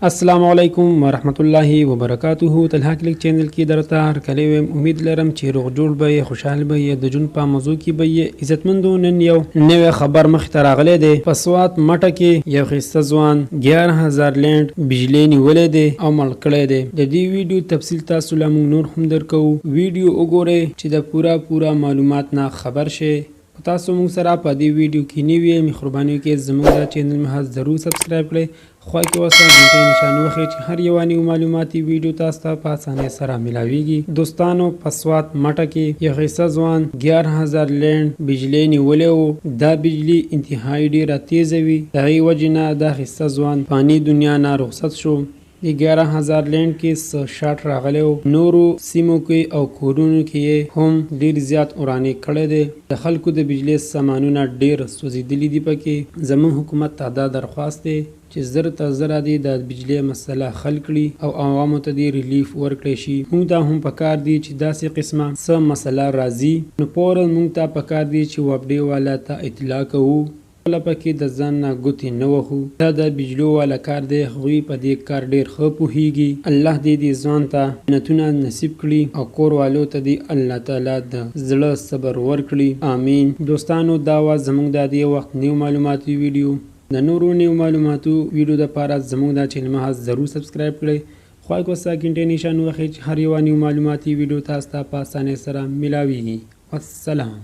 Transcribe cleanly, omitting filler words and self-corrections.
السلام علیکم ورحمت الله وبرکاته. طلحه کلیک چینل کې درته هر کله امید لرم چې روغ جوړ به خوشحال به د جون په موضوع کې به عزتمندو. نن یو نوې خبر مخ ته راغلی دی. په سوات مټه کې یو خسته ځوان 11000 لینډ بجلی نیولې دی او مړ کړی دی. د دې ویډیو تفصیل تاسو له موږ نور هم درکو. ویډیو وګورئ چې د پورا معلومات نه خبر شئ. تاسو موږ سره په دې ویډیو کې نیوي مهرباني وکړئ زموږ د چینل مه ضرور سبسکرایب کړئ. خو کې وسه غونډه نشان وخی چې هر یو نیو معلوماتي ویډیو تاسو ته په اسانه سره ملاويږي. دوستانو په سوات مټه کې یو خسته ځوان 11000 لینډ بجلی نیولې وو. دا بجلی انتهایی ډیره تیز وي. دغه وجنه دا خسته ځوان فانی دنیا نه رخصت شو. د 11000 لینډ کې شاټ راغلی وو. نورو سیمو کې او کورونو کې هم ډیر زیات اورانې کړی دی. د خلکو د بجلی سامانونه ډیر سوځېدلي دي. پکې زموږ حکومت ته دا درخواست دی چې زر ته زر دی د بجلی مسله حل کړي او عوامو ته دی ریلیف ورکړي شي. موږ ته هم پکار دی چې داسې قسمه څه مسله راځي نو فورا موږ ته پکار دی چې وبډي والا ته اطلاع کوو. ولا پکې د ځان نه ګوتې نه وهو. دا د بجلو والا کار دی. هغوی په دې کار ډیر ښه پوهیږي. الله دې ځوان ته جنتونه نصیب کړي او کور والو ته دی الله تعالی د زړه صبر ورکړي. امین. دوستانو دا و زموږ د دې وخت نیو معلوماتي ویډیو. د نورو نیو معلوماتو ویډیو د پاره زموږ د چینل مه ضرور سبسکرایب کړئ. خو کو ساکینټ نشان وخی چې هر یو نیو معلوماتي ویډیو تاسو ته په اسانه سره ملاويږي. والسلام.